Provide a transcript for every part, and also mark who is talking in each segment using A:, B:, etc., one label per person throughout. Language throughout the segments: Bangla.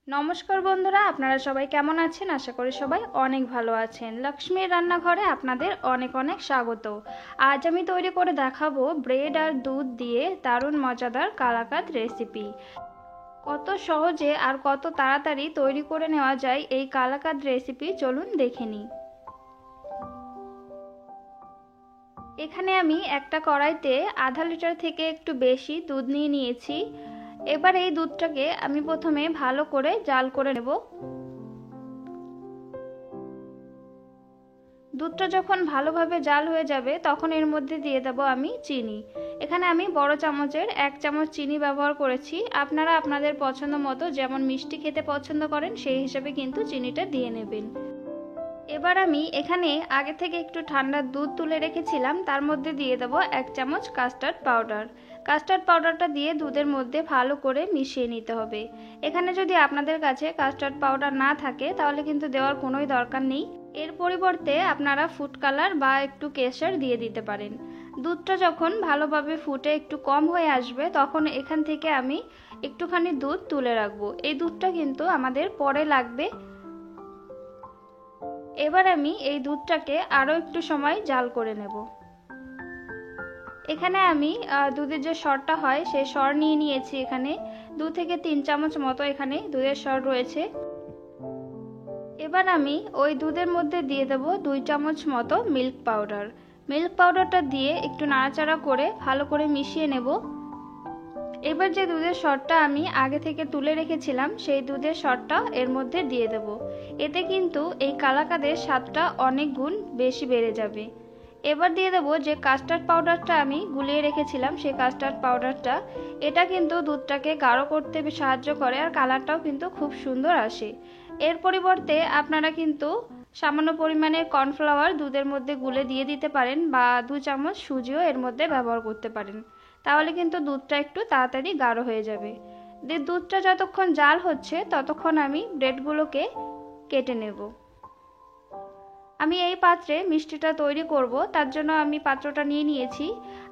A: নমস্কার বন্ধুরা, আপনারা সবাই কেমন আছেন? আশা করি সবাই অনেক ভালো আছেন। লক্ষ্মীর রান্নাঘরে আপনাদের অনেক অনেক স্বাগত। আজ আমি তৈরি করে দেখাবো ব্রেড আর দুধ দিয়ে দারুণ মজাদার কালাকাঁদ রেসিপি। কত সহজে আর কত তাড়াতাড়ি তৈরি করে নেওয়া যায় এই কালাকাঁদ রেসিপি, চলুন দেখে নিই। এখানে আমি একটা কড়াইতে আধা লিটার থেকে একটু বেশি দুধ নিয়ে নিয়েছি। এবার এই দুধটাকে আমি প্রথমে ভালো করে জাল করে নেব। দুধটা যখন ভালোভাবে জাল হয়ে যাবে তখন এর মধ্যে দিয়ে দেব আমি চিনি। এখানে আমি বড় চামচের 1 চামচ চিনি ব্যবহার করেছি। আপনারা আপনাদের পছন্দ মতো যেমন মিষ্টি খেতে পছন্দ করেন সেই হিসেবে কিন্তু চিনিটা দিয়ে নেবেন। এবার আমি এখানে আগে থেকে একটু ঠান্ডা দুধ তুলে রেখেছিলাম, তার মধ্যে দিয়ে দেব 1 চামচ কাস্টার্ড পাউডার। কাস্টার্ড পাউডারটা দিয়ে দুধের মধ্যে ভালো করে মিশিয়ে নিতে হবে। এখানে যদি আপনাদের কাছে কাস্টার্ড পাউডার না থাকে তাহলে কিন্তু দেওয়ার কোনোই দরকার নেই। এর পরিবর্তে আপনারা ফুড কালার বা একটু কেশর দিয়ে দিতে পারেন। দুধটা যখন ভালোভাবে ফুটে একটু কম হয়ে আসবে তখন এখান থেকে আমি একটুখানি দুধ তুলে রাখবো। এই দুধটা কিন্তু আমাদের পরে লাগবে। এবার আমি এই দুধটাকে আরও একটু সময় জাল করে নেব। এখানে আমি দুধের যে সরটা হয় সেই সর নিয়ে নিয়েছি। এখানে 2 থেকে 3 চামচ মতো এখানে দুধের সর রয়েছে। এবার আমি ওই দুধের মধ্যে দিয়ে দেব 2 চামচ মতো মিল্ক পাউডার। মিল্ক পাউডারটা দিয়ে একটু নাড়াচাড়া করে ভালো করে মিশিয়ে নেব। এবার যে দুধের সরটা আমি আগে থেকে তুলে রেখেছিলাম সেই দুধের সরটা এর মধ্যে দিয়ে দেব। এতে কিন্তু এই কালাকাঁদের স্বাদটা অনেক গুণ বেশি বেড়ে যাবে। এবার দিয়ে দেব যে কাস্টার্ড পাউডারটা আমি গুলিয়ে রেখেছিলাম সেই কাস্টার্ড পাউডারটা। এটা কিন্তু দুধটাকে গাঢ় করতে সাহায্য করে আর কালারটাও কিন্তু খুব সুন্দর আসে। এর পরিবর্তে আপনারা কিন্তু সামান্য পরিমাণে কর্নফ্লাওয়ার দুধের মধ্যে গুলে দিয়ে দিতে পারেন বা 2 চামচ সুজিও এর মধ্যে ব্যবহার করতে পারেন। তাহলে কিন্তু দুধটা একটু তাড়াতাড়ি গাঢ় হয়ে যাবে। দুধটা যতক্ষণ জাল হচ্ছে ততক্ষণ আমি ব্রেডগুলোকে কেটে নেব। আমি এই পাত্রে মিষ্টিটা তৈরি করব, তার জন্য আমি পাত্রটা নিয়ে নিয়েছি।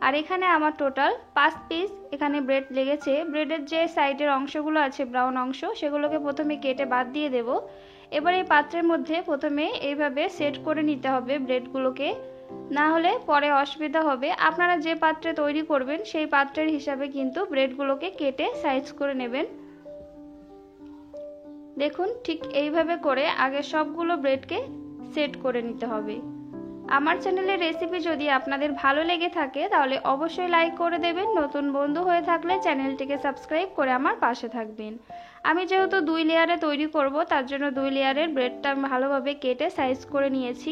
A: আর এখানে আমার টোটাল 5 পিস এখানে ব্রেড লেগেছে। ব্রেডের যে সাইডের অংশগুলো আছে ব্রাউন অংশ সেগুলোকে প্রথমে কেটে বাদ দিয়ে দেব। এবার এই পাত্রের মধ্যে প্রথমে এইভাবে সেট করে নিতে হবে ব্রেডগুলোকে, না হলে পরে অসুবিধা হবে। আপনারা যে পাত্রে তৈরি করবেন সেই পাত্রের হিসাবে কিন্তু ব্রেডগুলোকে কেটে সাইজ করে নেবেন। দেখুন ঠিক এইভাবে করে আগে সবগুলো ব্রেডকে সেট করে নিতে হবে। আমার চ্যানেলের রেসিপি যদি আপনাদের ভালো লেগে থাকে তাহলে অবশ্যই লাইক করে দেবেন। নতুন বন্ধু হয়ে থাকলে চ্যানেলটিকে সাবস্ক্রাইব করে আমার পাশে থাকবেন। আমি যেহেতু 2 লেয়ারে তৈরি করব তার জন্য 2 লেয়ারের ব্রেডটা আমি ভালোভাবে কেটে সাইজ করে নিয়েছি।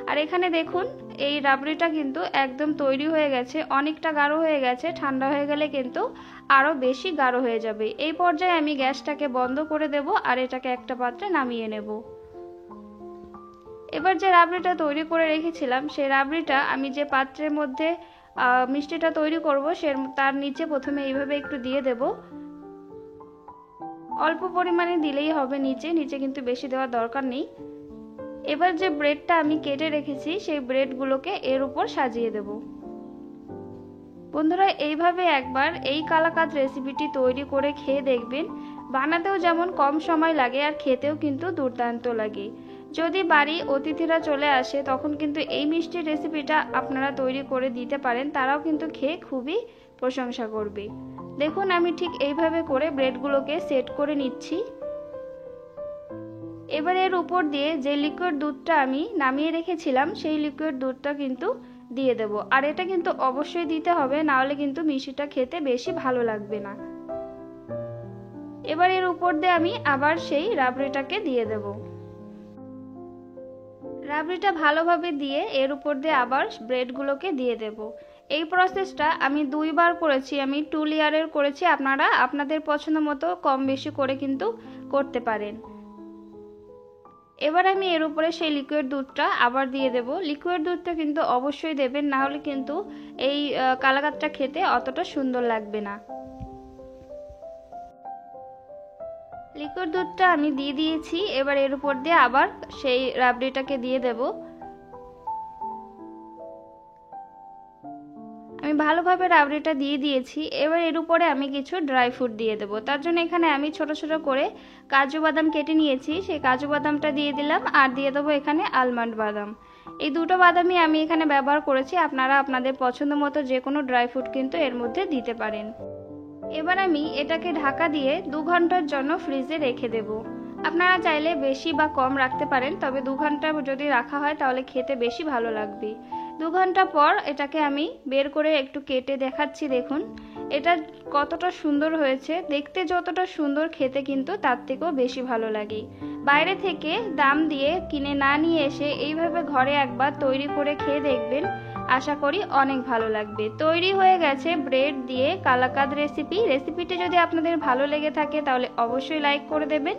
A: আর এখানে দেখুন এই রাবড়িটা কিন্তু একদম তৈরি হয়ে গেছে, অনেকটা গাঢ় হয়ে গেছে। ঠান্ডা হয়ে গেলে কিন্তু আরও বেশি গাঢ় হয়ে যাবে। এই পর্যায়ে আমি গ্যাসটাকে বন্ধ করে দেব আর এটাকে একটা পাত্রে নামিয়ে নেব। এবার যে রাবড়িটা তৈরি করে রেখেছিলাম সেই রাবড়িটা আমি যে পাত্রের মধ্যে মিষ্টিটা তৈরি করব তার নিচে প্রথমে এইভাবে একটু দিয়ে দেব। অল্প পরিমাণে দিলেই হবে, নিচে নিচে কিন্তু বেশি দেওয়ার দরকার নেই। এবার যে ব্রেডটা আমি কেটে রেখেছি সেই ব্রেডগুলোকে এর উপর সাজিয়ে দেব। বন্ধুরা এইভাবে একবার এই কালাকাঁদ রেসিপিটি তৈরি করে খেয়ে দেখবেন। বানাতেও যেমন কম সময় লাগে আর খেতেও কিন্তু দুর্দান্ত লাগে। যদি বাড়ি অতিথিরা চলে আসে তখন কিন্তু এই মিষ্টির রেসিপিটা আপনারা তৈরি করে দিতে পারেন, তারাও কিন্তু খেয়ে খুবই প্রশংসা করবে। দেখুন আমি ঠিক এইভাবে করে ব্রেডগুলোকে সেট করে নিচ্ছি। এবার এর উপর দিয়ে যে লিকুইড দুধটা আমি নামিয়ে রেখেছিলাম সেই লিকুইড দুধটা কিন্তু দিয়ে দেব। আর এটা কিন্তু অবশ্যই দিতে হবে, না হলে কিন্তু মিষ্টিটা খেতে বেশি ভালো লাগবে না। এবার এর উপর দিয়ে আমি আবার সেই রাবড়িটাকে দিয়ে দেব। রাবড়িটা ভালোভাবে দিয়ে এর উপর দিয়ে আবার ব্রেডগুলোকে দিয়ে দেব। এই প্রসেসটা আমি 2 বার করেছি, আমি 2 লেয়ারের করেছি। আপনারা আপনাদের পছন্দ মতো কম বেশি করে কিন্তু করতে পারেন। এবার আমি এর উপরে সেই লিকুইড দুধটা আবার দিয়ে দেব। লিকুইড দুধটা কিন্তু অবশ্যই দেবেন, না হলে কিন্তু এই কালাকাঁদটা খেতে অতটা সুন্দর লাগবে না। লিকুইড দুধটা আমি দিয়ে দিয়েছি। এবার এর উপর দিয়ে আবার সেই রাবড়িটাকে দিয়ে দেব। আমি ভালোভাবে রাবড়িটা দিয়ে দিয়েছি। এবার এর উপরে আমি কিছু ড্রাই ফ্রুট দিয়ে দেবো। তার জন্য এখানে আমি ছোট ছোট করে কাজু বাদাম কেটে নিয়েছি, সেই কাজু বাদামটা দিয়ে দিলাম। আর দিয়ে দেবো এখানে আলমন্ড বাদাম। এই দুটো বাদামই আমি এখানে ব্যবহার করেছি। আপনারা আপনাদের পছন্দ মতো যে কোনো ড্রাই ফ্রুট কিন্তু এর মধ্যে দিতে পারেন। এবার আমি এটাকে ঢাকা দিয়ে 2 ঘন্টার জন্য ফ্রিজে রেখে দেব। আপনারা চাইলে বেশি বা কম রাখতে পারেন, তবে 2 ঘন্টা যদি রাখা হয় তাহলে খেতে বেশি ভালো লাগবে। 2 ঘন্টা পর এটাকে আমি বের করে একটু কেটে দেখাচ্ছি। দেখুন এটা কতটা সুন্দর হয়েছে, দেখতে যতটা সুন্দর খেতে কিন্তু তার থেকেও বেশি ভালো লাগে। বাইরে থেকে দাম দিয়ে কিনে না নিয়ে এসে এইভাবে ঘরে একবার তৈরি করে খেয়ে দেখবেন, আশা করি অনেক ভালো লাগবে। তৈরি হয়ে গেছে ব্রেড দিয়ে কালাকাদ রেসিপিটি যদি আপনাদের ভালো লেগে থাকে তাহলে অবশ্যই লাইক করে দেবেন।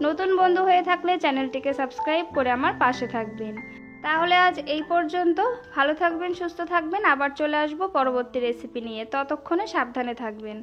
A: নতুন বন্ধু হয়ে থাকলে চ্যানেলটিকে সাবস্ক্রাইব করে আমার পাশে থাকবেন। তাহলে আজ এই পর্যন্ত। ভালো থাকবেন, সুস্থ থাকবেন। আবার চলে আসবো পরবর্তী রেসিপি নিয়ে। ততক্ষণে সাবধানে থাকবেন।